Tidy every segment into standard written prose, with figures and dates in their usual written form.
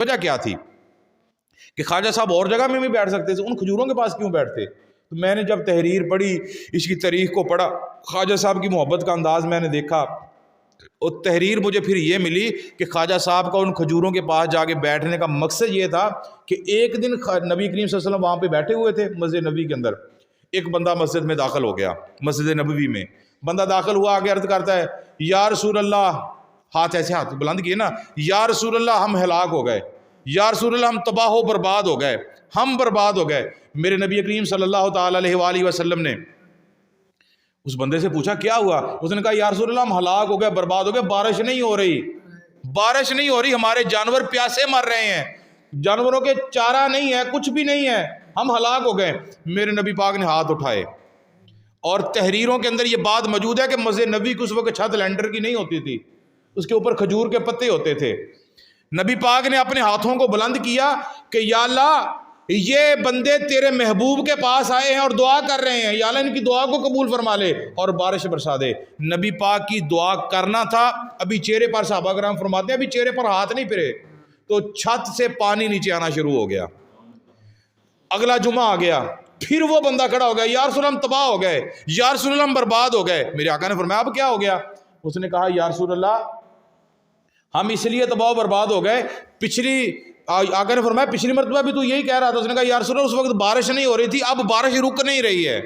وجہ کیا تھی کہ خواجہ صاحب اور جگہ میں بھی بیٹھ سکتے تھے، ان کھجوروں کے پاس کیوں بیٹھتے؟ تو میں نے جب تحریر پڑھی، اس کی تاریخ کو پڑھا، خواجہ صاحب کی محبت کا انداز میں نے دیکھا، اور تحریر مجھے پھر یہ ملی کہ خواجہ صاحب کا ان کھجوروں کے پاس جا کے بیٹھنے کا مقصد یہ تھا کہ ایک دن نبی کریم صلی اللہ علیہ وسلم وہاں پہ بیٹھے ہوئے تھے مسجد نبوی کے اندر، ایک بندہ مسجد میں داخل ہو گیا، مسجد نبوی میں بندہ داخل ہوا، آگے عرض کرتا ہے یا رسول اللہ، ہاتھ ایسے ہاتھ بلند کیے نا، یا رسول اللہ ہم ہلاک ہو گئے، یا رسول اللہ ہم تباہ و برباد ہو گئے، ہم برباد ہو گئے۔ میرے نبی کریم صلی اللہ تعالی علیہ وآلہ وسلم نے اس بندے سے پوچھا کیا ہوا؟ اس نے کہا یا رسول اللہ ہم ہلاک ہو گئے، برباد ہو گئے، بارش نہیں ہو رہی، بارش نہیں ہو رہی، ہمارے جانور پیاسے مر رہے ہیں، جانوروں کے چارہ نہیں ہے، کچھ بھی نہیں ہے، ہم ہلاک ہو گئے۔ میرے نبی پاک نے ہاتھ اٹھائے، اور تحریروں کے اندر یہ بات موجود ہے کہ مسجد نبی کی اس وقت چھت لینڈر کی نہیں ہوتی تھی، اس کے اوپر کھجور کے پتے ہوتے تھے۔ نبی پاک نے اپنے ہاتھوں کو بلند کیا کہ یا اللہ یہ بندے تیرے محبوب کے پاس آئے ہیں اور دعا کر رہے ہیں، یا اللہ ان کی دعا کو قبول فرما لے اور بارش برسا دے۔ نبی پاک کی دعا کرنا تھا، ابھی چہرے پر صحابہ کرام فرماتے ہیں ابھی چہرے پر ہاتھ نہیں پھرے تو چھت سے پانی نیچے آنا شروع ہو گیا۔ اگلا جمعہ آ گیا، پھر وہ بندہ کھڑا ہو گیا، یا رسول اللہ ہم تباہ ہو گئے، یا رسول اللہ ہم برباد ہو گئے۔ میرے آقا نے فرمایا اب کیا ہو گیا؟ اس نے کہا یا رسول اللہ ہم اس لیے تباہ و برباد ہو گئے، آقا نے فرمایا پچھلی مرتبہ بھی تو یہی کہہ رہا تھا۔ اس نے کہا یا رسول اللہ اس وقت بارش نہیں ہو رہی تھی، اب بارش رک نہیں رہی ہے،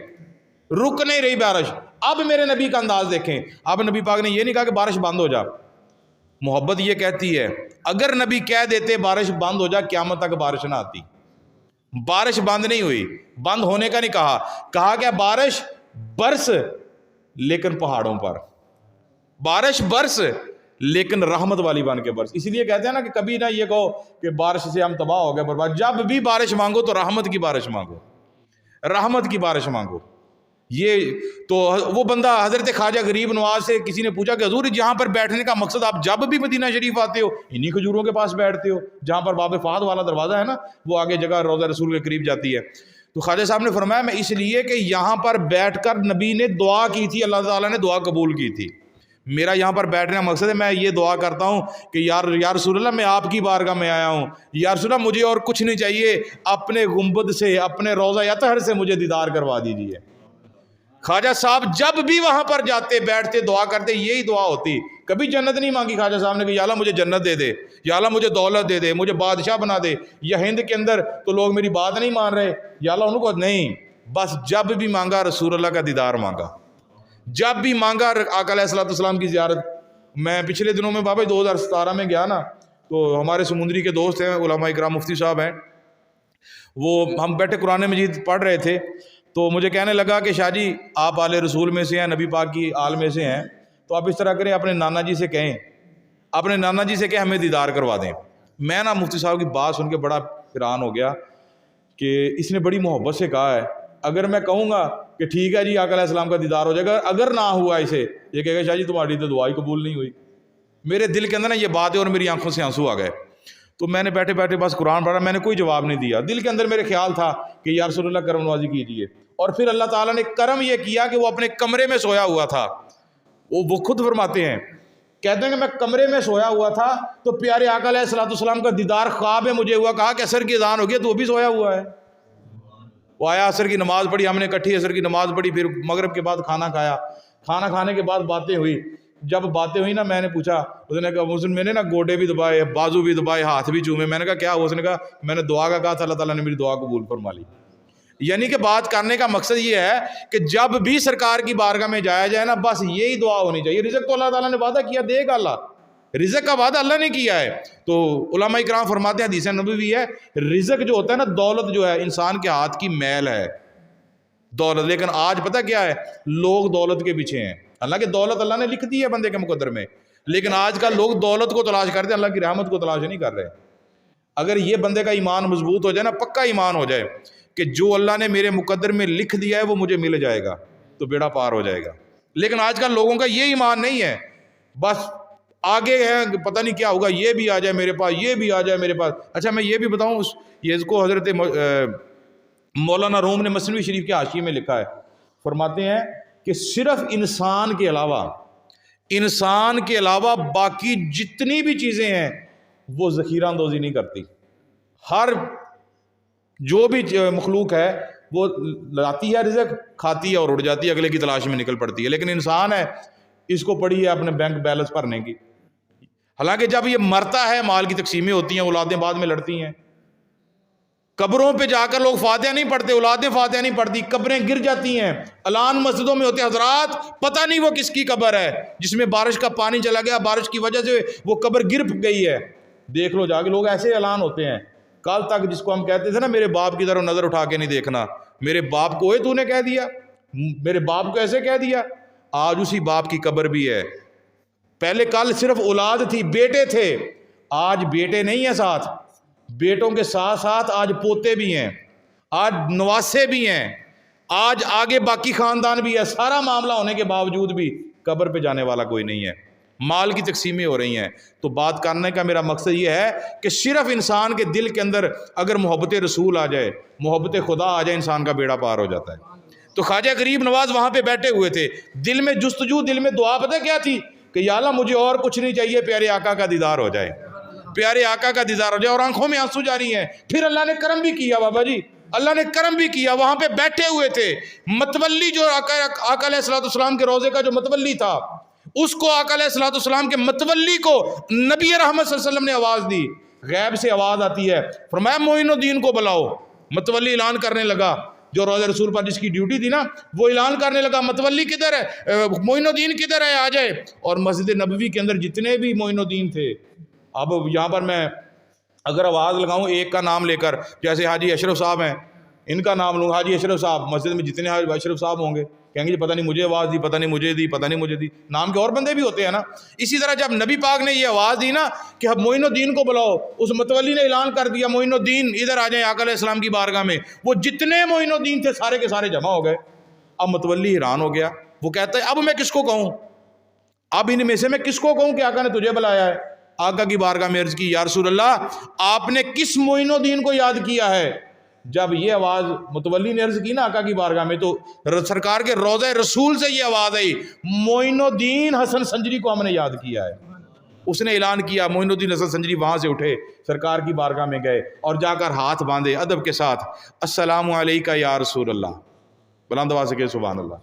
رک نہیں رہی بارش۔ اب میرے نبی کا انداز دیکھیں، اب نبی پاک نے یہ نہیں کہا کہ بارش بند ہو جا، محبت یہ کہتی ہے اگر نبی کہہ دیتے بارش بند ہو جا قیامت تک بارش نہ آتی۔ بارش بند نہیں ہوئی، بند ہونے کا نہیں کہا، کہا کہ بارش برس لیکن پہاڑوں پر، بارش برس لیکن رحمت والی بن کے برس۔ اس لیے کہتے ہیں نا کہ کبھی نہ یہ کہو کہ بارش سے ہم تباہ ہو گئے برباد، جب بھی بارش مانگو تو رحمت کی بارش مانگو، رحمت کی بارش مانگو۔ یہ تو وہ بندہ حضرت خواجہ غریب نواز سے کسی نے پوچھا کہ حضور جہاں پر بیٹھنے کا مقصد آپ جب بھی مدینہ شریف آتے ہو انہی کھجوروں کے پاس بیٹھتے ہو جہاں پر باب فہد والا دروازہ ہے نا، وہ آگے جگہ روضہ رسول کے قریب جاتی ہے۔ تو خواجہ صاحب نے فرمایا میں اس لیے کہ یہاں پر بیٹھ کر نبی نے دعا کی تھی، اللہ تعالیٰ نے دعا قبول کی تھی، میرا یہاں پر بیٹھنے کا مقصد ہے میں یہ دعا کرتا ہوں کہ یا رسول اللہ میں آپ کی بارگاہ میں آیا ہوں، یا رسول اللہ مجھے اور کچھ نہیں چاہیے، اپنے گنبد سے اپنے روضہ اطہر سے مجھے دیدار کروا دیجیے۔ خواجہ صاحب جب بھی وہاں پر جاتے بیٹھتے دعا کرتے یہی دعا ہوتی، کبھی جنت نہیں مانگی خواجہ صاحب نے کہ یا اللہ مجھے جنت دے دے، یا اللہ مجھے دولت دے دے، مجھے بادشاہ بنا دے، یا ہند کے اندر تو لوگ میری بات نہیں مان رہے یا اللہ ان کو نہیں، بس جب بھی مانگا رسول اللہ کا دیدار مانگا، جب بھی مانگا آقا علیہ الصلوۃ والسلام کی زیارت۔ میں پچھلے دنوں میں بابا 2017 میں گیا نا، تو ہمارے سمندری کے دوست ہیں علماء اکرام مفتی صاحب ہیں، وہ ہم بیٹھے قرآن مجید پڑھ رہے تھے تو مجھے کہنے لگا کہ شاہ جی آپ آل رسول میں سے ہیں، نبی پاک کی آل میں سے ہیں، تو آپ اس طرح کریں اپنے نانا جی سے کہیں، اپنے نانا جی سے کہیں ہمیں دیدار کروا دیں۔ میں نا مفتی صاحب کی بات سن کے بڑا حیران ہو گیا کہ اس نے بڑی محبت سے کہا ہے، اگر میں کہوں گا کہ ٹھیک ہے جی آقا علیہ السلام کا دیدار ہو جائے گا، اگر نہ ہوا اسے یہ کہے گا شاہ جی تمہاری تو دعا ہی قبول نہیں ہوئی۔ میرے دل کے اندر نا یہ بات ہے اور میری آنکھوں سے آنسو آ گئے، تو میں نے بیٹھے بیٹھے بس قرآن پڑھا، میں نے کوئی جواب نہیں دیا، دل کے اندر میرے خیال تھا کہ یا رسول اللہ کرم نوازی کیجیے، اور پھر اللہ تعالیٰ نے کرم یہ کیا کہ وہ اپنے کمرے میں سویا ہوا تھا، وہ خود فرماتے ہیں، کہتے ہیں کہ میں کمرے میں سویا ہوا تھا تو پیارے آقا علیہ الصلوۃ والسلام کا دیدار خواب میں مجھے ہوا، کہا کہ عصر کی اذان ہو گئی تو وہ بھی سویا ہوا ہے، وہ آیا عصر کی نماز پڑھی، ہم نے اکٹھی عصر کی نماز پڑھی، پھر مغرب کے بعد کھانا کھایا، کھانا کھانے کے بعد باتیں ہوئی، جب باتیں ہوئی نا میں نے پوچھا، اس نے کہا میں نے نا گوڈے بھی دبائے، بازو بھی دبائے، ہاتھ بھی چومے، میں نے کہا کیا ہوا؟ اس نے کہا میں نے دعا کا کہا تھا اللہ تعالیٰ نے میری دعا قبول فرما لی۔ یعنی کہ بات کرنے کا مقصد یہ ہے کہ جب بھی سرکار کی بارگاہ میں جایا جائے نا بس یہی دعا ہونی چاہیے۔ رزق تو اللہ تعالیٰ نے وعدہ کیا دے گا، اللہ رزق کا وعدہ اللہ نے کیا ہے، تو علماء کرام فرماتے ہیں حدیث نبوی ہے رزق جو ہوتا ہے نا، دولت جو ہے انسان کے ہاتھ کی میل ہے دولت، لیکن آج پتہ کیا ہے لوگ دولت کے پیچھے ہیں، حالانکہ دولت اللہ نے لکھ دی ہے بندے کے مقدر میں، لیکن آج کل لوگ دولت کو تلاش کرتے ہیں، اللہ کی رحمت کو تلاش نہیں کر رہے۔ اگر یہ بندے کا ایمان مضبوط ہو جائے نا، پکا ایمان ہو جائے کہ جو اللہ نے میرے مقدر میں لکھ دیا ہے وہ مجھے مل جائے گا، تو بیڑا پار ہو جائے گا۔ لیکن آج کل لوگوں کا یہ ایمان نہیں ہے، بس آگے ہے پتہ نہیں کیا ہوگا، یہ بھی آ جائے میرے پاس، یہ بھی آ جائے میرے پاس۔ اچھا میں یہ بھی بتاؤں، یہ اس کو حضرت مولانا روم نے مثنوی شریف کے حاشیے میں لکھا ہے، فرماتے ہیں کہ صرف انسان کے علاوہ باقی جتنی بھی چیزیں ہیں وہ ذخیرہ اندوزی نہیں کرتی. ہر جو بھی مخلوق ہے وہ لاتی ہے رزق، کھاتی ہے اور اڑ جاتی ہے، اگلے کی تلاش میں نکل پڑتی ہے. لیکن انسان ہے، اس کو پڑی ہے اپنے بینک بیلنس بھرنے کی. حالانکہ جب یہ مرتا ہے مال کی تقسیمیں ہوتی ہیں، اولادیں بعد میں لڑتی ہیں. قبروں پہ جا کر لوگ فاتحہ نہیں پڑھتے، اولادیں فاتحہ نہیں پڑھتی، قبریں گر جاتی ہیں. اعلان مسجدوں میں ہوتے ہیں، حضرات پتہ نہیں وہ کس کی قبر ہے، جس میں بارش کا پانی چلا گیا، بارش کی وجہ سے وہ قبر گر گئی ہے، دیکھ لو جا کے. لوگ ایسے اعلان ہوتے ہیں. کل تک جس کو ہم کہتے تھے نا میرے باپ کی طرف نظر اٹھا کے نہیں دیکھنا، میرے باپ کو تو نے کہہ دیا، میرے باپ کو ایسے کہہ دیا. آج اسی باپ کی قبر بھی ہے. پہلے کل صرف اولاد تھی، بیٹے تھے، آج بیٹے نہیں ہیں ساتھ، بیٹوں کے ساتھ ساتھ آج پوتے بھی ہیں، آج نواسے بھی ہیں، آج آگے باقی خاندان بھی ہے. سارا معاملہ ہونے کے باوجود بھی قبر پہ جانے والا کوئی نہیں ہے. مال کی تقسیمیں ہو رہی ہیں. تو بات کرنے کا میرا مقصد یہ ہے کہ صرف انسان کے دل کے اندر اگر محبت رسول آ جائے، محبت خدا آ جائے، انسان کا بیڑا پار ہو جاتا ہے. تو خواجہ غریب نواز وہاں پہ بیٹھے ہوئے تھے، دل میں جستجو، دل میں دعا پتہ کیا تھی کہ یا اللہ مجھے اور کچھ نہیں چاہیے، پیارے آقا کا دیدار ہو جائے، پیارے آقا کا دیدار ہو جائے. اور آنکھوں میں آنسو جاری ہیں. پھر اللہ نے کرم بھی کیا بابا جی، اللہ نے کرم بھی کیا. وہاں پہ بیٹھے ہوئے تھے متولی، جو آقا علیہ السلام کے روضے کا جو متولی تھا، اس کو آقا علیہ السلام کے متولی کو نبی رحمت صلی اللہ علیہ وسلم نے آواز دی. غیب سے آواز آتی ہے، فرمایا معین الدین کو بلاؤ. متولی اعلان کرنے لگا، جو روضہ رسول پر جس کی ڈیوٹی تھی نا، وہ اعلان کرنے لگا متولی کدھر ہے، معین الدین کدھر ہے، آ جائے. اور مسجد نبوی کے اندر جتنے بھی معین الدین تھے، اب یہاں پر میں اگر آواز لگاؤں ایک کا نام لے کر، جیسے حاجی اشرف صاحب ہیں، ان کا نام لوں، حاجی اشرف صاحب، مسجد میں جتنے حاجی اشرف صاحب ہوں گے کہیں گے جی پتہ نہیں مجھے آواز دی، پتہ نہیں مجھے دی، پتہ نہیں مجھے دی. نام کے اور بندے بھی ہوتے ہیں نا. اسی طرح جب نبی پاک نے یہ آواز دی نا کہ اب معین الدین کو بلاؤ، اس متولی نے اعلان کر دیا معین الدین ادھر آ جائیں آقا علیہ السلام کی بارگاہ میں. وہ جتنے معین الدین تھے سارے کے سارے جمع ہو گئے. اب متولی حیران ہو گیا. وہ کہتا ہے اب میں کس کو کہوں، اب ان میں سے میں کس کو کہوں کہ آقا نے تجھے بلایا ہے. آقا کی بارگاہ میں عرض کی یا رسول اللہ آپ نے کس معین الدین کو یاد کیا ہے. جب یہ آواز متولی نے عرض کی نا آقا کی بارگاہ میں، تو سرکار کے روضہ رسول سے یہ آواز آئی، معین الدین حسن سنجری کو ہم نے یاد کیا ہے. اس نے اعلان کیا. معین الدین حسن سنجری وہاں سے اٹھے، سرکار کی بارگاہ میں گئے اور جا کر ہاتھ باندھے ادب کے ساتھ، السلام علیکہ یا رسول اللہ. بلند آواز سے کہ سبحان اللہ.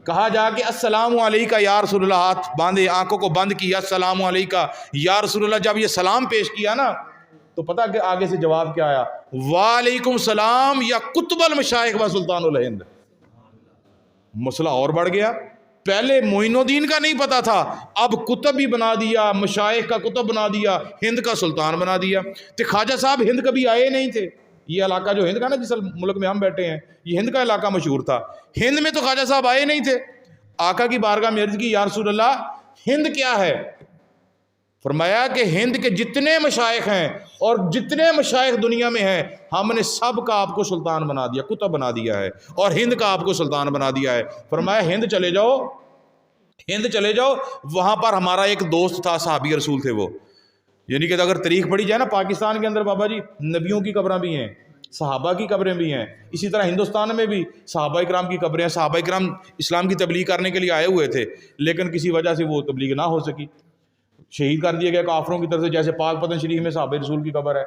کہا جا کے السلام علیکہ یا رسول اللہ، ہاتھ باندھے، آنکھوں کو بند کیا، السلام علیکہ یا رسول اللہ. جب یہ سلام پیش کیا نا تو پتہ کہ آگے سے جواب کیا آیا، وعلیکم السلام یا قطب المشائخ و سلطان الہند. مسئلہ اور بڑھ گیا. پہلے معین الدین کا نہیں پتا تھا، اب قطب بھی بنا دیا، مشائخ کا قطب بنا دیا، ہند کا سلطان بنا دیا. تو خواجہ صاحب ہند کبھی آئے نہیں تھے. یہ علاقہ جو ہند کا نا جس ملک میں ہم بیٹھے ہیں، یہ ہند کا علاقہ مشہور تھا. ہند میں تو خواجہ صاحب آئے نہیں تھے. آقا کی بارگاہ میں عرض کی یا رسول اللہ ہند کیا ہے. فرمایا کہ ہند کے جتنے مشائخ ہیں اور جتنے مشائخ دنیا میں ہیں، ہم نے سب کا آپ کو سلطان بنا دیا، قطب بنا دیا ہے، اور ہند کا آپ کو سلطان بنا دیا ہے. فرمایا ہند چلے جاؤ، ہند چلے جاؤ. وہاں پر ہمارا ایک دوست تھا، صحابی رسول تھے وہ. یعنی کہ اگر تاریخ پڑھی جائے نا، پاکستان کے اندر بابا جی نبیوں کی قبریں بھی ہیں، صحابہ کی قبریں بھی ہیں. اسی طرح ہندوستان میں بھی صحابہ کرام کی قبریں ہیں. صحابہ کرام اسلام کی تبلیغ کرنے کے لیے آئے ہوئے تھے، لیکن کسی وجہ سے وہ تبلیغ نہ ہو سکی، شہید کر دیا گیا کافروں کی طرف سے. جیسے پاک پتن شریف میں صحابہ رسول کی قبر ہے.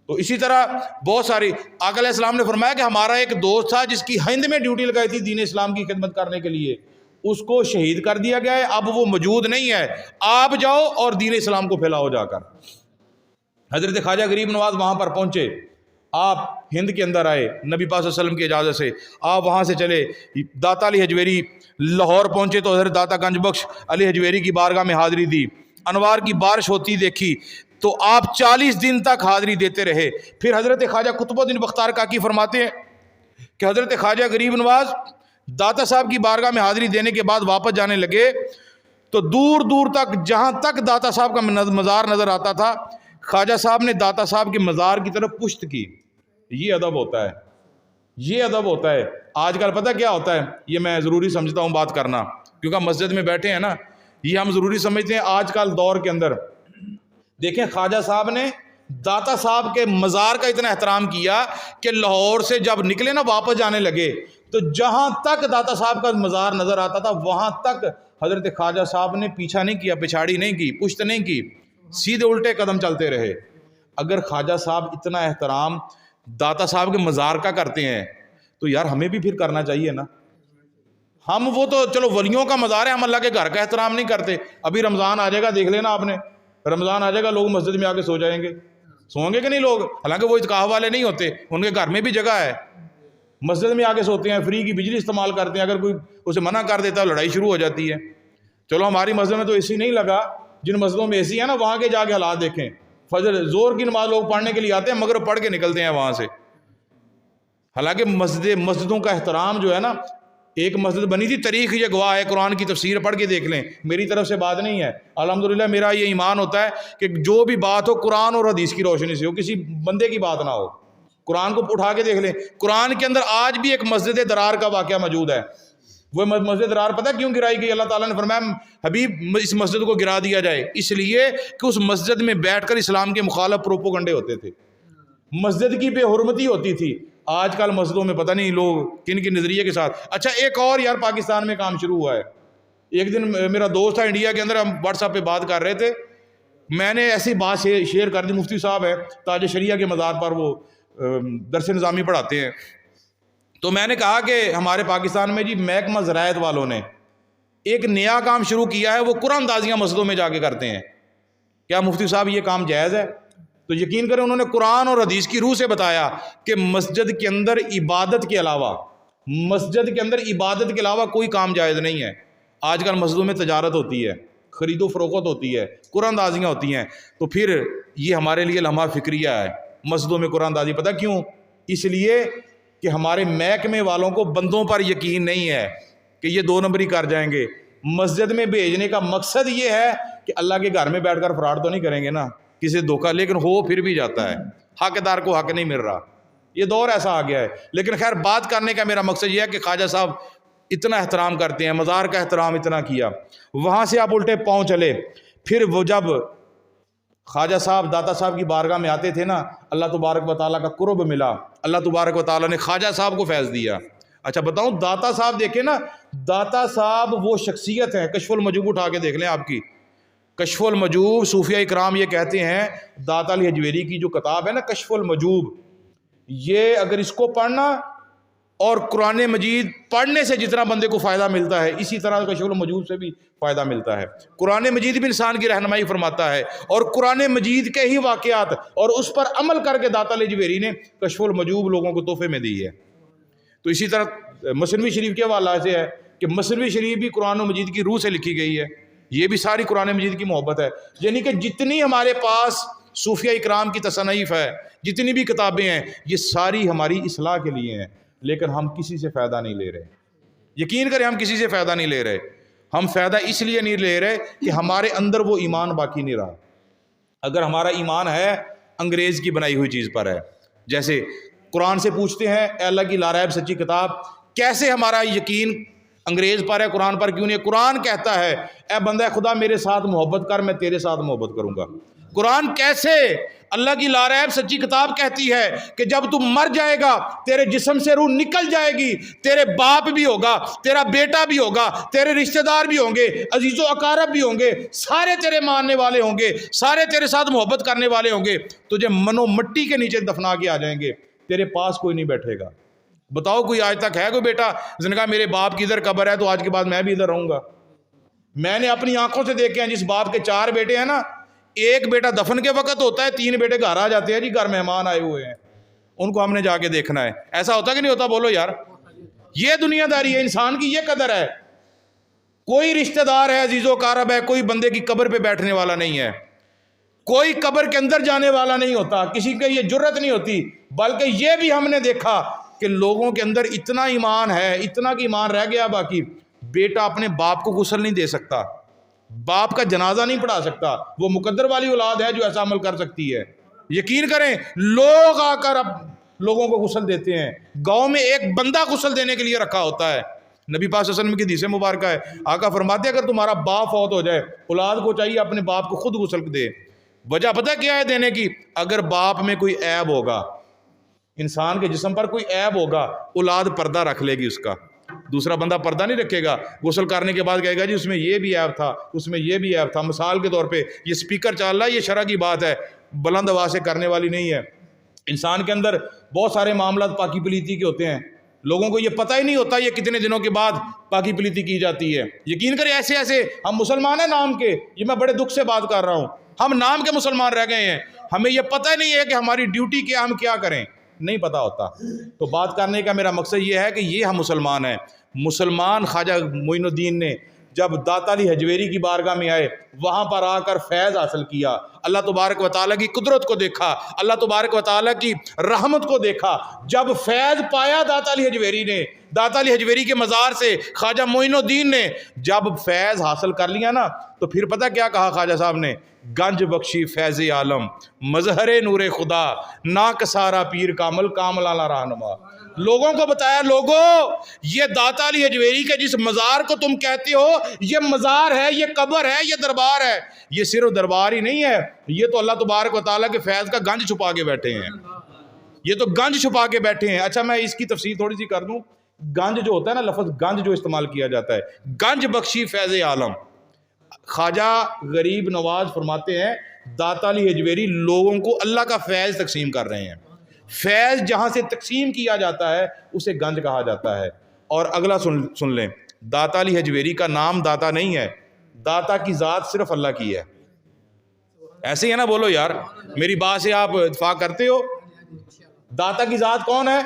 تو اسی طرح بہت ساری. آقا علیہ السلام نے فرمایا کہ ہمارا ایک دوست تھا جس کی ہند میں ڈیوٹی لگائی تھی دین اسلام کی خدمت کرنے کے لیے، اس کو شہید کر دیا گیا ہے، اب وہ موجود نہیں ہے. آپ جاؤ اور دین اسلام کو پھیلاؤ جا کر. حضرت خواجہ غریب نواز وہاں پر پہنچے. آپ ہند کے اندر آئے نبی پاک صلی اللہ علیہ وسلم کی اجازت سے. آپ وہاں سے چلے داتا علی حجویری لاہور پہنچے تو حضرت داتا گنج بخش علی حجویری کی بارگاہ میں حاضری دی. انوار کی بارش ہوتی دیکھی تو آپ 40 دن تک حاضری دیتے رہے. پھر حضرت خواجہ قطب الدین بختیار کاکی فرماتے ہیں کہ حضرت خواجہ غریب نواز داتا صاحب کی بارگاہ میں حاضری دینے کے بعد واپس جانے لگے تو دور دور تک جہاں تک داتا صاحب کا مزار نظر آتا تھا، خواجہ صاحب نے داتا صاحب کے مزار کی طرف پشت کی. یہ ادب ہوتا ہے، یہ ادب ہوتا ہے. آج کل پتہ کیا ہوتا ہے، یہ میں ضروری سمجھتا ہوں بات کرنا، کیونکہ مسجد میں بیٹھے ہیں نا، یہ ہم ضروری سمجھتے ہیں. آج کل دور کے اندر دیکھیں خواجہ صاحب نے داتا صاحب کے مزار کا اتنا احترام کیا کہ لاہور سے جب نکلے نا واپس جانے لگے تو جہاں تک داتا صاحب کا مزار نظر آتا تھا وہاں تک حضرت خواجہ صاحب نے پیچھا نہیں کیا، پچھاڑی نہیں کی، پشت نہیں کی. سیدھے الٹے قدم چلتے رہے. اگر خواجہ صاحب اتنا احترام داتا صاحب کے مزار کا کرتے ہیں تو یار ہمیں بھی پھر کرنا چاہیے نا. ہم وہ تو چلو ولیوں کا مزار ہے, ہم اللہ کے گھر کا احترام نہیں کرتے. ابھی رمضان آ جائے گا, دیکھ لینا آپ نے, رمضان آ جائے گا, لوگ مسجد میں آ کے سو جائیں گے. سوئیں گے کہ نہیں لوگ؟ حالانکہ وہ اتقاء والے نہیں ہوتے, ان کے گھر میں بھی جگہ ہے, مسجد میں آ کے سوتے ہیں, فری کی بجلی استعمال کرتے ہیں. اگر کوئی اسے منع کر دیتا ہے لڑائی شروع ہو جاتی ہے. چلو ہماری مسجد میں تو اے سی نہیں لگا, جن مسجدوں میں اے سی ہے نا وہاں کے جا کے حالات دیکھیں. فجر زور کی نماز لوگ پڑھنے کے لیے آتے ہیں, مگر پڑھ کے نکلتے ہیں وہاں سے. حالانکہ مسجدوں کا احترام جو ہے نا, ایک مسجد بنی تھی, تاریخ یہ گواہ ہے, قرآن کی تفسیر پڑھ کے دیکھ لیں, میری طرف سے بات نہیں ہے. الحمدللہ میرا یہ ایمان ہوتا ہے کہ جو بھی بات ہو قرآن اور حدیث کی روشنی سے ہو, کسی بندے کی بات نہ ہو. قرآن کو اٹھا کے دیکھ لیں, قرآن کے اندر آج بھی ایک مسجد درار کا واقعہ موجود ہے. وہ مسجد درار پتہ کیوں گرائی گئی؟ اللہ تعالیٰ نے فرمایا حبیب اس مسجد کو گرا دیا جائے, اس لیے کہ اس مسجد میں بیٹھ کر اسلام کے مخالف پروپوگنڈے ہوتے تھے, مسجد کی بے حرمتی ہوتی تھی. آج کل مسجدوں میں پتہ نہیں لوگ کن کے نظریے کے ساتھ. اچھا ایک اور یار پاکستان میں کام شروع ہوا ہے. ایک دن میرا دوست تھا انڈیا کے اندر, ہم واٹس ایپ پہ بات کر رہے تھے, میں نے ایسی بات شیئر کر دی. مفتی صاحب ہے تاج شریعہ کے مزار پر, وہ درس نظامی پڑھاتے ہیں. تو میں نے کہا کہ ہمارے پاکستان میں جی محکمہ زراعت والوں نے ایک نیا کام شروع کیا ہے, وہ قرآن اندازیاں مسجدوں میں جا کے کرتے ہیں. کیا مفتی صاحب یہ کام جائز ہے؟ تو یقین کریں انہوں نے قرآن اور حدیث کی روح سے بتایا کہ مسجد کے اندر عبادت کے علاوہ کوئی کام جائز نہیں ہے. آج کل مسجدوں میں تجارت ہوتی ہے, خرید و فروخت ہوتی ہے, قرآن اندازیاں ہوتی ہیں. تو پھر یہ ہمارے لیے لمحہ فکریہ ہے مسجدوں میں قرآن اندازی. پتہ کیوں؟ اس لیے کہ ہمارے محکمے والوں کو بندوں پر یقین نہیں ہے کہ یہ 2 نمبری کر جائیں گے. مسجد میں بھیجنے کا مقصد یہ ہے کہ اللہ کے گھر میں بیٹھ کر فراڈ تو نہیں کریں گے نا, کسی دھوکہ, لیکن ہو پھر بھی جاتا ہے, حقدار کو حق نہیں مل رہا. یہ دور ایسا آ گیا ہے. لیکن خیر بات کرنے کا میرا مقصد یہ ہے کہ خواجہ صاحب اتنا احترام کرتے ہیں, مزار کا احترام اتنا کیا. وہاں سے آپ الٹے پاؤں چلے. پھر وہ جب خواجہ صاحب داتا صاحب کی بارگاہ میں آتے تھے نا, اللہ تبارک و تعالیٰ کا قرب ملا, اللہ تبارک و تعالیٰ نے خواجہ صاحب کو فیض دیا. اچھا بتاؤں, داتا صاحب دیکھیں نا, داتا صاحب وہ شخصیت ہے. کشف المجوب اٹھا کے دیکھ لیں, آپ کی کشف المجوب, صوفیہ اکرام یہ کہتے ہیں, داتا علی حجویری کی جو کتاب ہے نا کشف المجوب, یہ اگر اس کو پڑھنا اور قرآن مجید پڑھنے سے جتنا بندے کو فائدہ ملتا ہے, اسی طرح کشف المجوب سے بھی فائدہ ملتا ہے. قرآن مجید بھی انسان کی رہنمائی فرماتا ہے, اور قرآن مجید کے ہی واقعات اور اس پر عمل کر کے داتا علی حجویری نے کشف المجوب لوگوں کو تحفے میں دی ہے. تو اسی طرح مثنوی شریف کے حوالے سے ہے کہ مثنوی شریف بھی قرآن مجید کی روح سے لکھی گئی ہے. یہ بھی ساری قرآن مجید کی محبت ہے. یعنی کہ جتنی ہمارے پاس صوفیہ اکرام کی تصنیف ہے, جتنی بھی کتابیں ہیں, یہ ساری ہماری اصلاح کے لیے ہیں, لیکن ہم کسی سے فائدہ نہیں لے رہے. یقین کریں ہم کسی سے فائدہ نہیں لے رہے. ہم فائدہ اس لیے نہیں لے رہے کہ ہمارے اندر وہ ایمان باقی نہیں رہا. اگر ہمارا ایمان ہے انگریز کی بنائی ہوئی چیز پر ہے, جیسے قرآن سے پوچھتے ہیں اے اللہ کی لاریب سچی کتاب, کیسے ہمارا یقین انگریز پر ہے, قرآن پر کیوں نہیں؟ قرآن کہتا ہے اے بندہ خدا میرے ساتھ محبت کر, میں تیرے ساتھ محبت کروں گا. قرآن کیسے؟ اللہ کی لاریب سچی کتاب کہتی ہے کہ جب تم مر جائے گا تیرے جسم سے روح نکل جائے گی, تیرے باپ بھی ہوگا, تیرا بیٹا بھی ہوگا, تیرے رشتہ دار بھی ہوں گے, عزیز و اقارب بھی ہوں گے, سارے تیرے ماننے والے ہوں گے, سارے تیرے ساتھ محبت کرنے والے ہوں گے, تجھے منو مٹی کے نیچے دفنا کے آ جائیں گے, تیرے پاس کوئی نہیں بیٹھے گا. بتاؤ کوئی آج تک ہے کوئی بیٹا جس نے کہا میرے باپ کی ادھر قبر ہے تو آج کے بعد میں بھی ادھر رہوں گا؟ میں نے اپنی آنکھوں سے دیکھے ہیں, جس باپ کے 4 بیٹے ہیں نا, ایک بیٹا دفن کے وقت ہوتا ہے, 3 بیٹے گھر آ جاتے ہیں, جی گھر مہمان آئے ہوئے ہیں, ان کو ہم نے جا کے دیکھنا ہے. ایسا ہوتا کہ نہیں ہوتا؟ بولو یار, یہ دنیا داری ہے, انسان کی یہ قدر ہے. کوئی رشتہ دار ہے, عزیز و اقارب ہے, کوئی بندے کی قبر پہ بیٹھنے والا نہیں ہے, کوئی قبر کے اندر جانے والا نہیں ہوتا, کسی کی یہ جرت نہیں ہوتی. بلکہ یہ بھی ہم نے دیکھا کہ لوگوں کے اندر اتنا ایمان ہے, اتنا کہ ایمان رہ گیا باقی, بیٹا اپنے باپ کو غسل نہیں دے سکتا, باپ کا جنازہ نہیں پڑھا سکتا. وہ مقدر والی اولاد ہے جو ایسا عمل کر سکتی ہے. یقین کریں لوگ آ کر اب لوگوں کو غسل دیتے ہیں. گاؤں میں ایک بندہ غسل دینے کے لیے رکھا ہوتا ہے. نبی پاک صلی اللہ علیہ وسلم کی حدیث مبارکہ ہے, آقا فرماتے ہیں اگر تمہارا باپ فوت ہو جائے, اولاد کو چاہیے اپنے باپ کو خود غسل دے. وجہ پتہ کیا ہے دینے کی؟ اگر باپ میں کوئی عیب ہوگا, انسان کے جسم پر کوئی عیب ہوگا, اولاد پردہ رکھ لے گی اس کا. دوسرا بندہ پردہ نہیں رکھے گا, غسل کرنے کے بعد کہے گا جی اس میں یہ بھی عیب تھا, اس میں یہ بھی عیب تھا. مثال کے طور پہ یہ سپیکر چل رہا ہے, یہ شرع کی بات ہے, بلند آواز سے کرنے والی نہیں ہے. انسان کے اندر بہت سارے معاملات پاکی پلیتی کے ہوتے ہیں, لوگوں کو یہ پتہ ہی نہیں ہوتا یہ کتنے دنوں کے بعد پاکی پلیتی کی جاتی ہے. یقین کریں ایسے ایسے ہم مسلمان ہیں نام کے, یہ میں بڑے دکھ سے بات کر رہا ہوں, ہم نام کے مسلمان رہ گئے ہیں, ہمیں یہ پتہ نہیں ہے کہ ہماری ڈیوٹی کیا, ہم کیا کریں, نہیں پتہ ہوتا. تو بات کرنے کا میرا مقصد یہ ہے کہ یہ ہم مسلمان ہیں. مسلمان خواجہ معین الدین نے جب داتا علی حجویری کی بارگاہ میں آئے, وہاں پر آ کر فیض حاصل کیا, اللہ تبارک و تعالیٰ کی قدرت کو دیکھا, اللہ تبارک و تعالیٰ کی رحمت کو دیکھا. جب فیض پایا داتا علی حجویری نے, داتا علی حجویری کے مزار سے خواجہ معین الدین نے جب فیض حاصل کر لیا نا, تو پھر پتہ کیا کہا خواجہ صاحب نے, گنج بخشی فیض عالم مظہر نور خدا ناکسارا پیر کامل کامل اعلی رہنما. لوگوں کو بتایا, لوگوں یہ داتا علی حجویری کے جس مزار کو تم کہتے ہو یہ مزار ہے, یہ قبر ہے, یہ دربار ہے. یہ صرف دربار ہی نہیں ہے, یہ تو اللہ تبارک و تعالیٰ کے فیض کا گنج چھپا کے بیٹھے ہیں, یہ تو گنج چھپا کے بیٹھے ہیں. اچھا میں اس کی تفصیل تھوڑی سی کر دوں. گنج جو ہوتا ہے نا, لفظ گنج جو استعمال کیا جاتا ہے, گنج بخشی فیض عالم, خواجہ غریب نواز فرماتے ہیں داتا علی حجویری لوگوں کو اللہ کا فیض تقسیم کر رہے ہیں. فیض جہاں سے تقسیم کیا جاتا ہے اسے گنج کہا جاتا ہے. اور اگلا سن لیں, داتا علی حجویری کا نام داتا نہیں ہے, داتا کی ذات صرف اللہ کی ہے. ایسے ہی ہے نا, بولو یار, میری بات سے آپ اتفاق کرتے ہو؟ داتا کی ذات کون ہے؟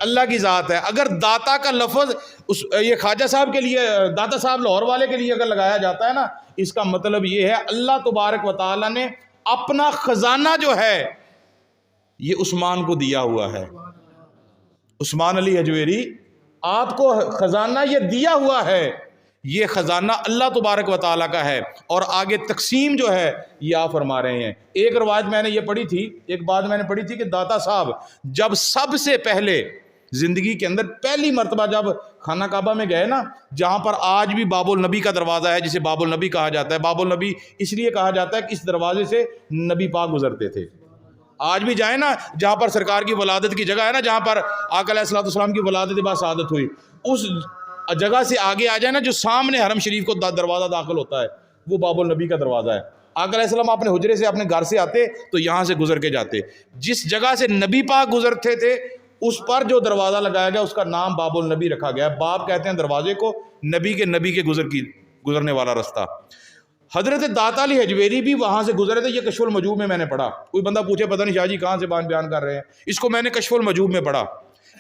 اللہ کی ذات ہے. اگر داتا کا لفظ یہ خواجہ صاحب کے لیے, داتا صاحب لاہور والے کے لیے اگر لگایا جاتا ہے نا, اس کا مطلب یہ ہے اللہ تبارک و تعالیٰ نے اپنا خزانہ جو ہے یہ عثمان کو دیا ہوا ہے. عثمان علی حجویری آپ کو خزانہ یہ دیا ہوا ہے, یہ خزانہ اللہ تبارک و تعالیٰ کا ہے, اور آگے تقسیم جو ہے یہ آپ فرما رہے ہیں. ایک روایت میں نے یہ پڑھی تھی, ایک بات میں نے پڑھی تھی کہ داتا صاحب جب سب سے پہلے زندگی کے اندر پہلی مرتبہ جب خانہ کعبہ میں گئے نا, جہاں پر آج بھی باب النبی کا دروازہ ہے, جسے باب النبی کہا جاتا ہے. باب النبی اس لیے کہا جاتا ہے کہ اس دروازے سے نبی پاک گزرتے تھے. آج بھی جائیں نا, جہاں پر سرکار کی ولادت کی جگہ ہے نا, جہاں پر آقا علیہ الصلوۃ والسلام کی ولادت با سعادت ہوئی, اس جگہ سے آگے آ جائے نا, جو سامنے حرم شریف کو دروازہ داخل ہوتا ہے وہ باب النبی کا دروازہ ہے. آقا علیہ السلام اپنے حجرے سے اپنے گھر سے آتے تو یہاں سے گزر کے جاتے. جس جگہ سے نبی پاک گزرتے تھے اس پر جو دروازہ لگایا گیا اس کا نام باب النبی رکھا گیا. باب کہتے ہیں دروازے کو, نبی کے گزرنے والا رستہ. حضرت داتا علی حجویری بھی وہاں سے گزرے تھے. یہ کشف المجوب میں نے پڑھا. کوئی بندہ پوچھے پتہ نہیں شاہ جی کہاں سے بیان کر رہے ہیں, اس کو میں نے کشف المجوب میں پڑھا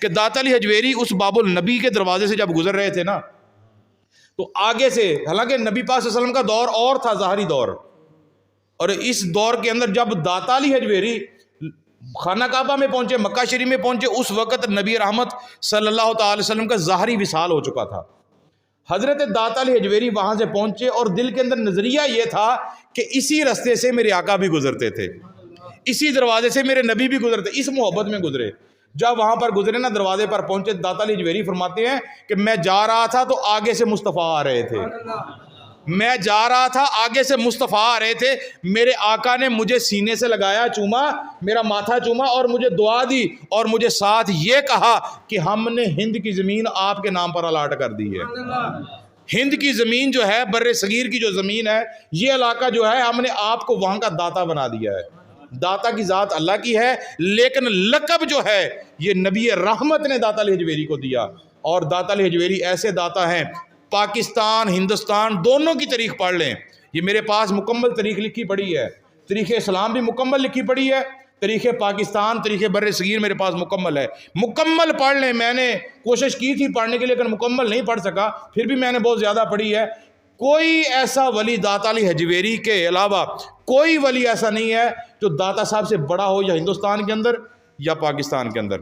کہ داتا علی حجویری اس باب النبی کے دروازے سے جب گزر رہے تھے نا, تو آگے سے, حالانکہ نبی پاک صلی اللہ علیہ وسلم کا دور اور تھا, ظاہری دور, اور اس دور کے اندر جب داتا علی حجویری خانہ کعبہ میں پہنچے, مکہ شریف میں پہنچے, اس وقت نبی رحمت صلی اللہ تعالی وسلم کا ظاہری وصال ہو چکا تھا. حضرت داتا علی حجویری وہاں سے پہنچے اور دل کے اندر نظریہ یہ تھا کہ اسی رستے سے میرے آقا بھی گزرتے تھے, اسی دروازے سے میرے نبی بھی گزرتے, اس محبت میں گزرے. جب وہاں پر گزرے نا, دروازے پر پہنچے, داتا علی حجویری فرماتے ہیں کہ میں جا رہا تھا تو آگے سے مصطفیٰ آ رہے تھے, میں جا رہا تھا آگے سے مصطفیٰ آ رہے تھے, میرے آقا نے مجھے سینے سے لگایا, چوما, میرا ماتھا چوما اور مجھے دعا دی, اور مجھے ساتھ یہ کہا کہ ہم نے ہند کی زمین آپ کے نام پر الاٹ کر دی ہے. ہند کی زمین جو ہے, بر صغیر کی جو زمین ہے, یہ علاقہ جو ہے ہم نے آپ کو وہاں کا داتا بنا دیا ہے. داتا کی ذات اللہ کی ہے, لیکن لقب جو ہے یہ نبی رحمت نے داتا علی حجویری کو دیا. اور داتا علی حجویری ایسے داتا ہیں, پاکستان ہندوستان دونوں کی تاریخ پڑھ لیں. یہ میرے پاس مکمل تاریخ لکھی پڑی ہے, تاریخ اسلام بھی مکمل لکھی پڑی ہے, تاریخ پاکستان, تاریخ بر صغیر میرے پاس مکمل ہے. مکمل پڑھ لیں. میں نے کوشش کی تھی پڑھنے کے لیے لیکن مکمل نہیں پڑھ سکا, پھر بھی میں نے بہت زیادہ پڑھی ہے. کوئی ایسا ولی داتا علی حجویری کے علاوہ کوئی ولی ایسا نہیں ہے جو داتا صاحب سے بڑا ہو, یا ہندوستان کے اندر یا پاکستان کے اندر.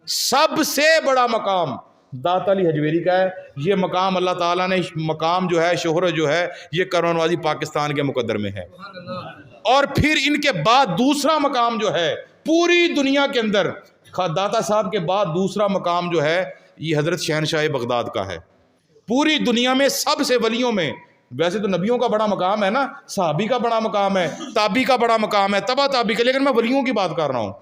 سب سے بڑا مقام داتا علی حجویری کا ہے. یہ مقام اللہ تعالیٰ نے مقام جو ہے, شہرت جو ہے, یہ کرون وادی پاکستان کے مقدر میں ہے. اور پھر ان کے بعد دوسرا مقام جو ہے پوری دنیا کے اندر, داتا صاحب کے بعد دوسرا مقام جو ہے یہ حضرت شہنشاہ بغداد کا ہے. پوری دنیا میں سب سے ولیوں میں, ویسے تو نبیوں کا بڑا مقام ہے نا, صحابی کا بڑا مقام ہے, تابی کا بڑا مقام ہے, تبا تابی کا, لیکن میں ولیوں کی بات کر رہا ہوں.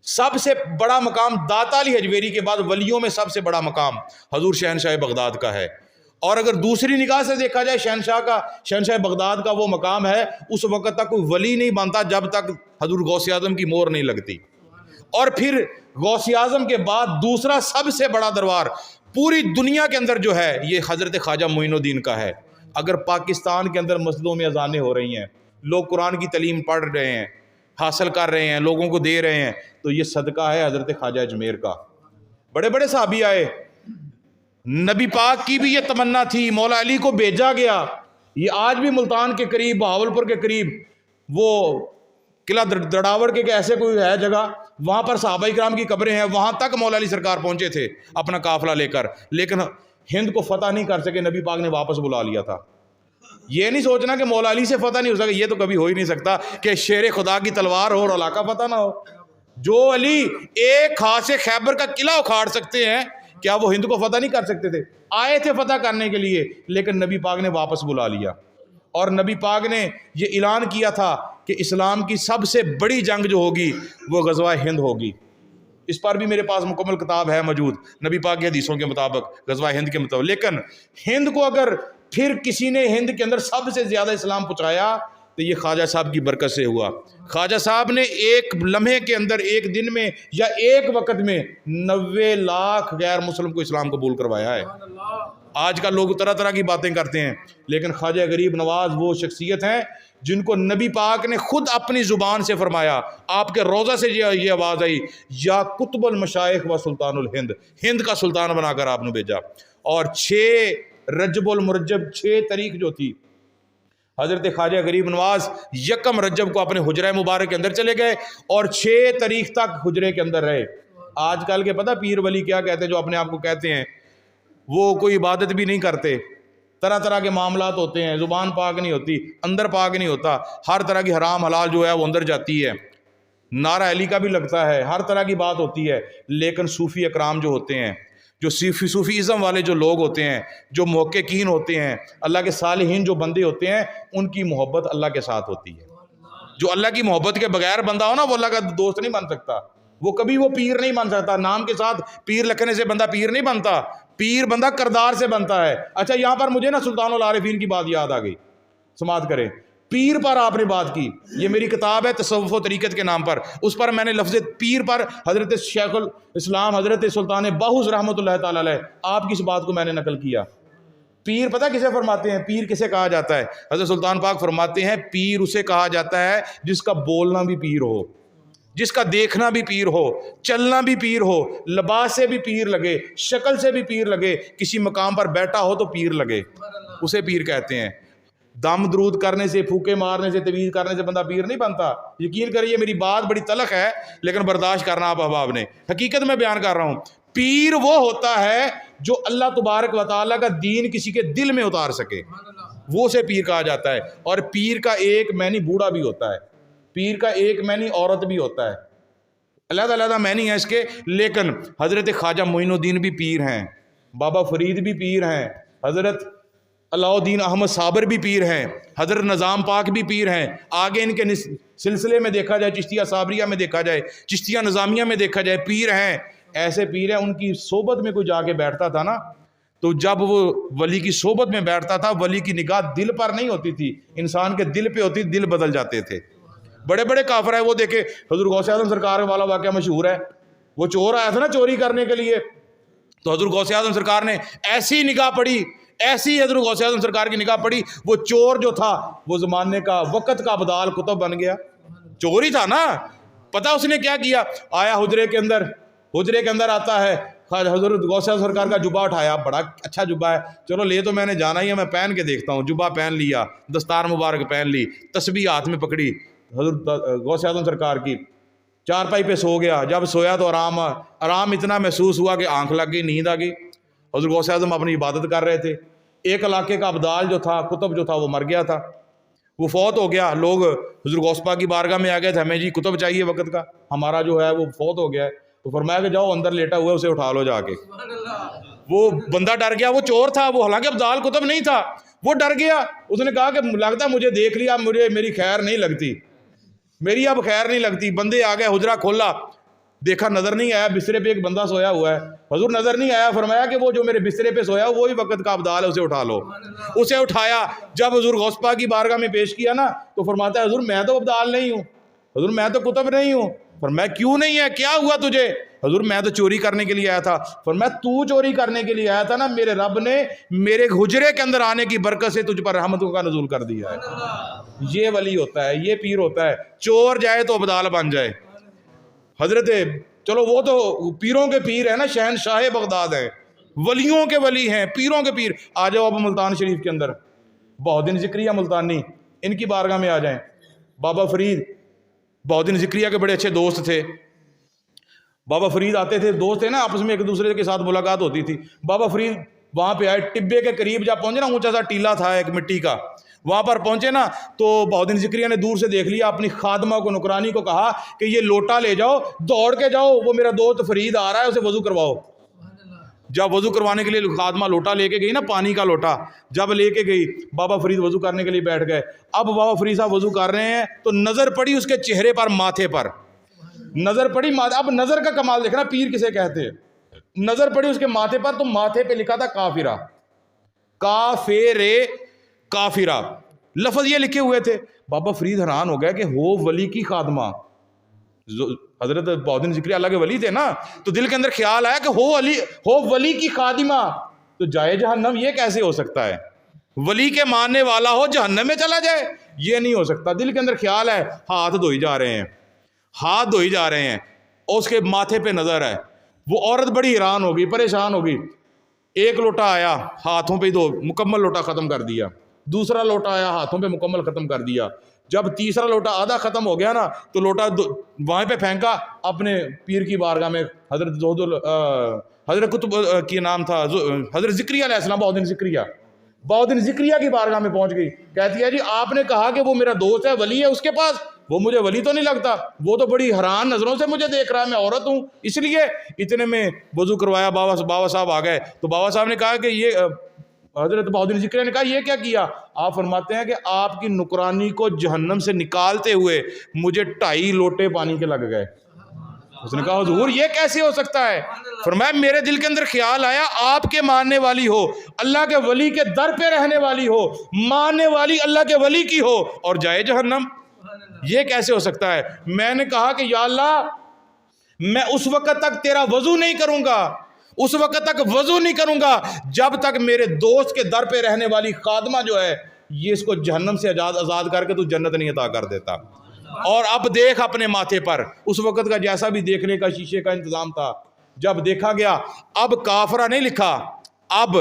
سب سے بڑا مقام داتا علی حجویری کے بعد ولیوں میں سب سے بڑا مقام حضور شہنشاہ بغداد کا ہے. اور اگر دوسری نگاہ سے دیکھا جائے شہنشاہ بغداد کا وہ مقام ہے، اس وقت تک کوئی ولی نہیں بنتا جب تک حضور غوث اعظم کی مہر نہیں لگتی. اور پھر غوث اعظم کے بعد دوسرا سب سے بڑا دربار پوری دنیا کے اندر جو ہے یہ حضرت خواجہ معین الدین کا ہے. اگر پاکستان کے اندر مسجدوں میں اذانیں ہو رہی ہیں، لوگ قرآن کی تعلیم پڑھ رہے ہیں، حاصل کر رہے ہیں، لوگوں کو دے رہے ہیں، تو یہ صدقہ ہے حضرت خواجہ اجمیر کا. بڑے بڑے صحابی آئے، نبی پاک کی بھی یہ تمنا تھی، مولا علی کو بھیجا گیا. یہ آج بھی ملتان کے قریب، بہاولپور کے قریب وہ قلعہ دڑاوڑ کے ایسے کوئی ہے جگہ، وہاں پر صحابہ کرام کی قبریں ہیں، وہاں تک مولا علی سرکار پہنچے تھے اپنا قافلہ لے کر، لیکن ہند کو فتح نہیں کر سکے. نبی پاک نے واپس بلا لیا تھا. یہ نہیں سوچنا کہ مولا علی سے فتح نہیں ہو سکا، یہ تو کبھی ہو ہی نہیں سکتا کہ شیر خدا کی تلوار ہو اور علاقہ فتح نہ ہو. جو علی ایک ہاتھ سے خیبر کا قلعہ اکھاڑ سکتے ہیں، کیا وہ ہند کو فتح نہیں کر سکتے تھے؟ آئے تھے فتح کرنے کے لیے، لیکن نبی پاک نے واپس بلا لیا. اور نبی پاک نے یہ اعلان کیا تھا کہ اسلام کی سب سے بڑی جنگ جو ہوگی وہ غزوہ ہند ہوگی. اس پر بھی میرے پاس مکمل کتاب ہے موجود، نبی پاک کی حدیثوں کے مطابق غزوہ ہند کے مطابق. لیکن ہند کو اگر پھر کسی نے ہند کے اندر سب سے زیادہ اسلام پہنچایا تو یہ خواجہ صاحب کی برکت سے ہوا. خواجہ صاحب نے ایک لمحے کے اندر، ایک دن میں یا ایک وقت میں 90 لاکھ غیر مسلم کو اسلام قبول کروایا ہے. آج کل لوگ طرح طرح کی باتیں کرتے ہیں، لیکن خواجہ غریب نواز وہ شخصیت ہیں جن کو نبی پاک نے خود اپنی زبان سے فرمایا. آپ کے روضہ سے یہ آواز آئی، یا قطب المشائخ و سلطان الہند، ہند کا سلطان بنا کر آپ نے بھیجا. اور 6 رجب المرجب 6 تاریخ جو تھی، حضرت خواجہ غریب نواز 1 رجب کو اپنے حجرہ مبارک کے اندر چلے گئے اور 6 تاریخ تک حجرے کے اندر رہے. آج کل کے پتہ پیر ولی کیا کہتے ہیں، جو اپنے آپ کو کہتے ہیں، وہ کوئی عبادت بھی نہیں کرتے، طرح طرح کے معاملات ہوتے ہیں، زبان پاک نہیں ہوتی، اندر پاک نہیں ہوتا، ہر طرح کی حرام حلال جو ہے وہ اندر جاتی ہے، نعرہ علی کا بھی لگتا ہے، ہر طرح کی بات ہوتی ہے. لیکن صوفی اکرام جو ہوتے ہیں، جو صوفیزم والے جو لوگ ہوتے ہیں، جو محققین ہوتے ہیں، اللہ کے صالحین جو بندے ہوتے ہیں، ان کی محبت اللہ کے ساتھ ہوتی ہے. جو اللہ کی محبت کے بغیر بندہ ہو نا، وہ اللہ کا دوست نہیں بن سکتا، وہ کبھی وہ پیر نہیں بن سکتا. نام کے ساتھ پیر لکھنے سے بندہ پیر نہیں بنتا، پیر بندہ کردار سے بنتا ہے. اچھا، یہاں پر مجھے نا سلطان العارفین کی بات یاد آ گئی، سماعت کریں. پیر پر آپ نے بات کی، یہ میری کتاب ہے تصوف و طریقت کے نام پر، اس پر میں نے لفظ پیر پر حضرت شیخ الاسلام حضرت سلطان باہوز رحمۃ اللہ تعالی علیہ آپ کی اس بات کو میں نے نقل کیا. پیر پتہ کسے فرماتے ہیں؟ پیر کسے کہا جاتا ہے؟ حضرت سلطان پاک فرماتے ہیں پیر اسے کہا جاتا ہے جس کا بولنا بھی پیر ہو، جس کا دیکھنا بھی پیر ہو، چلنا بھی پیر ہو، لباس سے بھی پیر لگے، شکل سے بھی پیر لگے، کسی مقام پر بیٹھا ہو تو پیر لگے، اسے پیر کہتے ہیں. دم درود کرنے سے، پھوکے مارنے سے، تویز کرنے سے بندہ پیر نہیں بنتا. یقین کریے میری بات بڑی تلخ ہے، لیکن برداشت کرنا آپ احباب نے، حقیقت میں بیان کر رہا ہوں. پیر وہ ہوتا ہے جو اللہ تبارک و تعالیٰ کا دین کسی کے دل میں اتار سکے، وہ اسے پیر کہا جاتا ہے. اور پیر کا ایک معنی بوڑھا بھی ہوتا ہے، پیر کا ایک معنی عورت بھی ہوتا ہے، علیحدہ علیحدہ معنی ہے اس کے. لیکن حضرت خواجہ معین الدین بھی پیر ہیں، بابا فرید بھی پیر ہیں، حضرت علاء الدین احمد صابر بھی پیر ہیں، حضرت نظام پاک بھی پیر ہیں. آگے ان کے سلسلے میں دیکھا جائے، چشتیہ صابریہ میں دیکھا جائے، چشتیہ نظامیہ میں دیکھا جائے، پیر ہیں. ایسے پیر ہیں، ان کی صحبت میں کوئی جا کے بیٹھتا تھا نا، تو جب وہ ولی کی صحبت میں بیٹھتا تھا، ولی کی نگاہ دل پر نہیں ہوتی تھی، انسان کے دل پہ ہوتی، دل بدل جاتے تھے. بڑے بڑے کافر ہیں وہ، دیکھے حضور غوث اعظم سرکار والا واقعہ مشہور ہے. وہ چور آیا تھا نا چوری کرنے کے لیے، تو حضور غوث اعظم سرکار نے ایسی نگاہ پڑی، ایسی حضور غوث اعظم سرکار کی نگاہ پڑی، وہ چور جو تھا وہ زمانے کا، وقت کا ابدال کتب بن گیا. چور ہی تھا نا. پتہ اس نے کیا کیا؟ آیا حجرے کے اندر آتا ہے، حضرت غوث اعظم سرکار کا جبہ اٹھایا، بڑا اچھا جبہ ہے، چلو لے تو میں نے جانا ہی ہے، میں پہن کے دیکھتا ہوں. جبہ پہن لیا، دستار مبارک پہن لی، تسبیح ہاتھ میں پکڑی حضرت غوث اعظم سرکار کی، چارپائی پہ سو گیا. جب سویا تو آرام اتنا محسوس ہوا کہ آنکھ لگ گئی، نیند آ گئی. حضرت غوث اعظم اپنی عبادت کر رہے تھے. ایک علاقے کا ابدال جو تھا، کتب جو تھا، وہ مر گیا تھا، وہ فوت ہو گیا. لوگ حضور غوث پاک کی بارگاہ میں آ گئے تھے، ہمیں جی کتب چاہیے وقت کا، ہمارا جو ہے وہ فوت ہو گیا ہے. تو فرمایا کہ جاؤ اندر لیٹا ہوا ہے، اسے اٹھا لو جا کے. وہ بندہ ڈر گیا، وہ چور تھا، وہ حالانکہ ابدال کتب نہیں تھا، وہ ڈر گیا. اس نے کہا کہ لگتا مجھے دیکھ لیا، میری خیر نہیں لگتی، میری اب خیر نہیں لگتی. بندے آ گئے، حجرہ کھولا، دیکھا نظر نہیں آیا, بسترے پہ ایک بندہ سویا ہوا ہے, حضور نظر نہیں آیا, فرمایا کہ وہ جو میرے بسترے پہ سویا وہی وقت کا ابدال ہے, اسے اٹھا لو. اسے اٹھایا, جب حضور غوث پاک کی بارگاہ میں پیش کیا نا تو فرماتا ہے حضور میں تو ابدال نہیں ہوں, حضور میں تو قطب نہیں ہوں. فرمایا کیوں نہیں ہے, کیا ہوا تجھے؟ حضور میں تو چوری کرنے کے لیے آیا تھا. فرمایا تو چوری کرنے کے لیے آیا تھا نا, میرے رب نے میرے حجرے کے اندر آنے کی برکت سے تجھ پر رحمتوں کا نزول کر دیا ہے. یہ ولی ہوتا ہے, یہ پیر ہوتا ہے, چور جائے تو ابدال بن جائے. حضرت چلو وہ تو پیروں کے پیر ہیں نا, شہنشاہ بغداد ہیں, ولیوں کے ولی ہیں, پیروں کے پیر. آ جاؤ اب ملتان شریف کے اندر, بہاؤالدین ذکریہ ملتانی, ان کی بارگاہ میں آ جائیں. بابا فرید بہاؤالدین ذکریہ کے بڑے اچھے دوست تھے. بابا فرید آتے تھے, دوست تھے نا آپس میں, ایک دوسرے کے ساتھ ملاقات ہوتی تھی. بابا فرید وہاں پہ آئے, ٹبے کے قریب جب پہنچے نا, اونچا سا ٹیلا تھا ایک مٹی کا, وہاں پر پہنچے نا تو بہاؤالدین ذکریہ نے دور سے دیکھ لیا, اپنی خادمہ کو, نوکرانی کو کہا کہ یہ لوٹا لے جاؤ, دوڑ کے جاؤ, وہ میرا دوست فرید آ رہا ہے, اسے وضو کرواؤ. جب وضو کروانے کے لیے خادمہ لوٹا لے کے گئی نا, پانی کا لوٹا جب لے کے گئی, بابا فرید وضو کرنے کے لیے بیٹھ گئے. اب بابا فرید صاحب وضو کر رہے ہیں تو نظر پڑی اس کے چہرے پر, ماتھے پر نظر پڑی. اب نظر کا کمال دیکھنا, پیر کسے کہتے ہیں. نظر پڑی اس کے ماتھے پر, تو ماتھے پہ لکھا تھا کافرہ, کافرہ لفظ یہ لکھے ہوئے تھے. بابا فرید حیران ہو گیا کہ ہو ولی کی خادمہ, حضرت بہاؤالدین ذکریہ اللہ کے ولی تھے نا, تو دل کے اندر خیال آیا کہ ہو ولی کی خادمہ تو جائے جہنم, یہ کیسے ہو سکتا ہے؟ ولی کے ماننے والا ہو جہنم میں چلا جائے, یہ نہیں ہو سکتا. دل کے اندر خیال ہے, ہاتھ دھوئی جا رہے ہیں, اور اس کے ماتھے پہ نظر ہے. وہ عورت بڑی حیران ہوگی, پریشان ہوگی. ایک لوٹا آیا, ہاتھوں پہ دو, مکمل لوٹا ختم کر دیا. دوسرا لوٹا آیا, ہاتھوں پہ مکمل ختم کر دیا. جب تیسرا لوٹا آدھا ختم ہو گیا نا, تو لوٹا وہاں پہ پھینکا اپنے پیر کی بارگاہ میں. حضرت قطب کی نام تھا حضرت ذکریہ علیہ السلام, بہاؤالدین ذکریہ کی بارگاہ میں پہنچ گئی. کہتی ہے جی آپ نے کہا کہ وہ میرا دوست ہے, ولی ہے, اس کے پاس وہ مجھے ولی تو نہیں لگتا, وہ تو بڑی حیران نظروں سے مجھے دیکھ رہا ہے, میں عورت ہوں, اس لیے اتنے میں وضو کروایا. بابا صاحب آ گئے تو بابا صاحب نے کہا کہ یہ, حضرت بہاؤالدین ذکریہ نے کہا یہ کیا کیا؟ آپ فرماتے ہیں کہ آپ کی نکرانی کو جہنم سے نکالتے ہوئے مجھے 2.5 لوٹے پانی کے لگ گئے. اس نے کہا حضور یہ کیسے ہو سکتا ہے؟ فرمایا میرے دل کے اندر خیال آیا, آپ کے ماننے والی ہو, اللہ کے ولی کے در پہ رہنے والی ہو, ماننے والی اللہ کے ولی کی ہو, اور جائے جہنم, یہ کیسے ہو سکتا ہے؟ میں نے کہا کہ یا اللہ, میں اس وقت تک تیرا وضو نہیں کروں گا, اس وقت تک وضو نہیں کروں گا جب تک میرے دوست کے در پہ رہنے والی خادمہ جو ہے یہ اس کو جہنم سے آزاد کر کے تو جنت نہیں عطا کر دیتا. اور اب دیکھ اپنے ماتھے پر, اس وقت کا جیسا بھی دیکھنے کا شیشے کا انتظام تھا, جب دیکھا گیا اب کافرہ نہیں لکھا, اب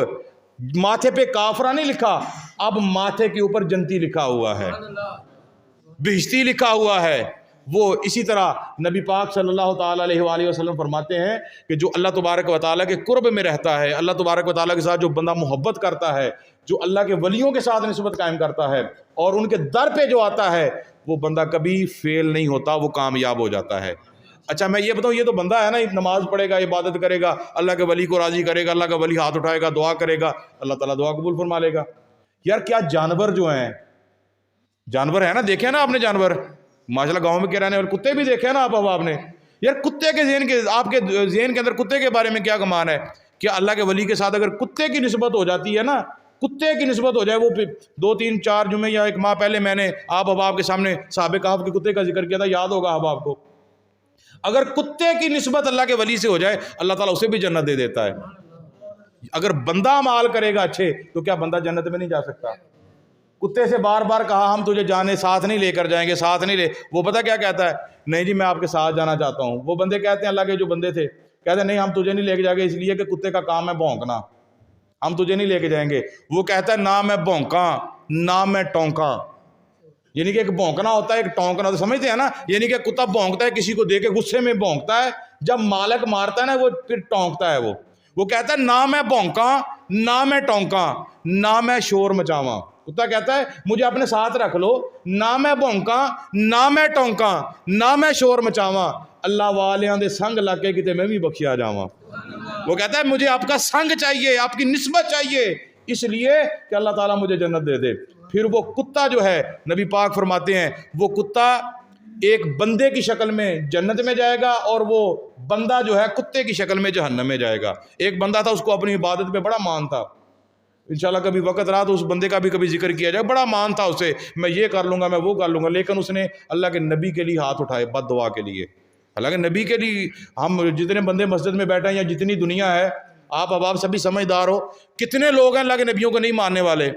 ماتھے پہ کافرہ نہیں لکھا, اب ماتھے کے اوپر جنتی لکھا ہوا ہے, بہشتی لکھا ہوا ہے. وہ اسی طرح نبی پاک صلی اللہ تعالیٰ علیہ وآلہ وسلم فرماتے ہیں کہ جو اللہ تبارک و تعالیٰ کے قرب میں رہتا ہے, اللہ تبارک و تعالیٰ کے ساتھ جو بندہ محبت کرتا ہے, جو اللہ کے ولیوں کے ساتھ نسبت قائم کرتا ہے اور ان کے در پہ جو آتا ہے, وہ بندہ کبھی فیل نہیں ہوتا, وہ کامیاب ہو جاتا ہے. اچھا میں یہ بتاؤں, یہ تو بندہ ہے نا, نماز پڑھے گا, عبادت کرے گا, اللہ کے ولی کو راضی کرے گا, اللہ کا ولی ہاتھ اٹھائے گا, دعا کرے گا, اللہ تعالیٰ دعا قبول فرما لے گا. یار کیا جانور جو ہیں, جانور ہے نا, دیکھے نا آپ نے جانور, ماشاءاللہ گاؤں میں کہہ رہے ہیں, اور کتے بھی دیکھے نا آپ نے. یار کتے کے ذہن کے, آپ کے ذہن کے اندر کتے کے بارے میں کیا گمان ہے؟ کہ اللہ کے ولی کے ساتھ اگر کتے کی نسبت ہو جاتی ہے نا, کتے کی نسبت ہو جائے, وہ 2 3 4 جمعے یا 1 ماہ پہلے میں نے آپ احباب کے سامنے صحابہ کہف کے کتے کا ذکر کیا تھا, یاد ہوگا احباب کو. اگر کتے کی نسبت اللہ کے ولی سے ہو جائے, اللہ تعالیٰ اسے بھی جنت دے دیتا ہے. اگر بندہ مال کرے گا اچھے, تو کیا بندہ جنت میں نہیں جا سکتا؟ کتے سے بار بار کہا ہم تجھے جانے ساتھ نہیں لے کر جائیں گے, ساتھ نہیں لے, وہ پتہ کیا کہتا ہے؟ نہیں جی میں آپ کے ساتھ جانا چاہتا ہوں. وہ بندے کہتے ہیں, اللہ کے جو بندے تھے کہتے ہیں نہیں ہم تجھے نہیں لے کے جائیں گے, اس لیے کہ کتے کا کام ہے بھونکنا, ہم تجھے نہیں لے کے جائیں گے. وہ کہتا ہے نہ میں بھونکاں نہ میں ٹونکاں, یعنی کہ ایک بھونکنا ہوتا ہے, ایک ٹونکنا ہوتا ہے, سمجھتے ہیں نا. یعنی کہ کتا بھونکتا ہے, کسی کو دیکھ کے غصے میں بھونکتا ہے, جب مالک مارتا ہے نا وہ پھر ٹونکتا ہے. وہ کہتا ہے نہ میں بھونکاں نہ میں ٹونکاں نہ میں شور مچاواں. کتا کہتا ہے مجھے اپنے ساتھ رکھ لو, نہ میں بھونکاں نہ میں ٹونکاں نہ میں شور مچاواں, اللہ والیاں دے سنگ لگ کے کتے میں بھی بخشیا جاواں. وہ کہتا ہے مجھے آپ کا سنگ چاہیے, آپ کی نسبت چاہیے, اس لیے کہ اللہ تعالیٰ مجھے جنت دے دے. پھر وہ کتا جو ہے, نبی پاک فرماتے ہیں وہ کتا ایک بندے کی شکل میں جنت میں جائے گا اور وہ بندہ جو ہے کتے کی شکل میں جہنم میں جائے گا. ایک بندہ تھا، اس کو اپنی عبادت پہ بڑا مان تھا، انشاءاللہ کبھی وقت رہا تو اس بندے کا بھی کبھی ذکر کیا جائے. بڑا مان تھا اسے، میں یہ کر لوں گا، میں وہ کر لوں گا، لیکن اس نے اللہ کے نبی کے لیے ہاتھ اٹھائے بد دعا کے لیے. حالانکہ نبی کے لیے ہم جتنے بندے مسجد میں بیٹھے ہیں یا جتنی دنیا ہے، آپ اب سبھی سمجھدار ہو، کتنے لوگ ہیں اللہ کے نبیوں کو نہیں ماننے والے.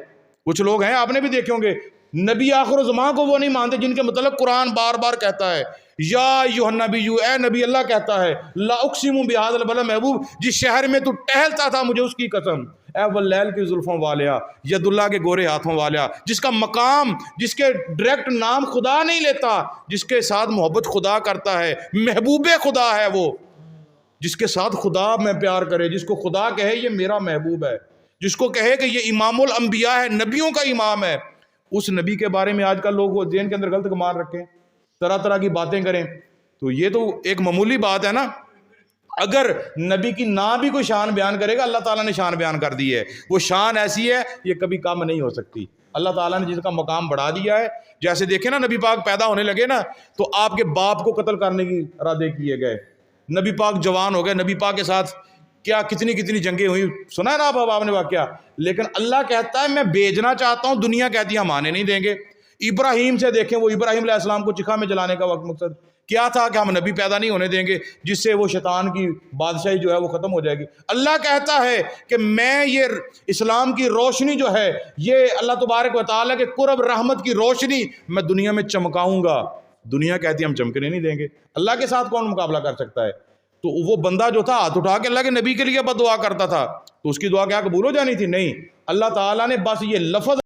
کچھ لوگ ہیں، آپ نے بھی دیکھے ہوں گے، نبی آخر الزمان کو وہ نہیں مانتے جن کے متعلق قرآن بار بار کہتا ہے یا ایھا النبی، اے نبی، اللہ کہتا ہے لا اقسم بہذا البلد، محبوب جس شہر میں تو ٹہلتا تھا مجھے اس کی قسم، اے واللیل کی زلفوں والیا، ید اللہ کے گورے ہاتھوں والیا، جس کا مقام، جس کے ڈائریکٹ نام خدا نہیں لیتا، جس کے ساتھ محبت خدا کرتا ہے، محبوب خدا ہے وہ، جس کے ساتھ خدا میں پیار کرے، جس کو خدا کہے یہ میرا محبوب ہے، جس کو کہے کہ یہ امام الانبیاء ہے، نبیوں کا امام ہے. اس نبی کے بارے میں آج کل لوگ ذہن کے اندر غلط گمان رکھیں، طرح طرح کی باتیں کریں. تو یہ تو ایک معمولی بات ہے نا. اگر نبی کی نہ بھی کوئی شان بیان کرے گا، اللہ تعالیٰ نے شان بیان کر دی ہے، وہ شان ایسی ہے یہ کبھی کم نہیں ہو سکتی. اللہ تعالیٰ نے جس کا مقام بڑھا دیا ہے. جیسے دیکھیں نا، نبی پاک پیدا ہونے لگے نا تو آپ کے باپ کو قتل کرنے کی ارادے کیے گئے. نبی پاک جوان ہو گئے، نبی پاک کے ساتھ کیا کتنی جنگیں ہوئی، سنا ہے نا آپ نے واقعہ. لیکن اللہ کہتا ہے میں بھیجنا چاہتا ہوں، دنیا کہتی ہے ہم آنے نہیں دیں گے. ابراہیم سے دیکھیں، وہ ابراہیم علیہ السلام کو چکھا میں جلانے کا وقت مقصد کیا تھا کہ ہم نبی پیدا نہیں ہونے دیں گے جس سے وہ شیطان کی بادشاہی جو ہے وہ ختم ہو جائے گی. اللہ کہتا ہے کہ میں یہ اسلام کی روشنی جو ہے، یہ اللہ تبارک و تعالیٰ کے قرب رحمت کی روشنی میں دنیا میں چمکاؤں گا. دنیا کہتی ہے ہم چمکنے نہیں دیں گے. اللہ کے ساتھ کون مقابلہ کر سکتا ہے؟ تو وہ بندہ جو تھا ہاتھ اٹھا کے اللہ کے نبی کے لیے بد دعا کرتا تھا، تو اس کی دعا کیا قبول ہو جانی تھی؟ نہیں. اللہ تعالیٰ نے بس یہ لفظ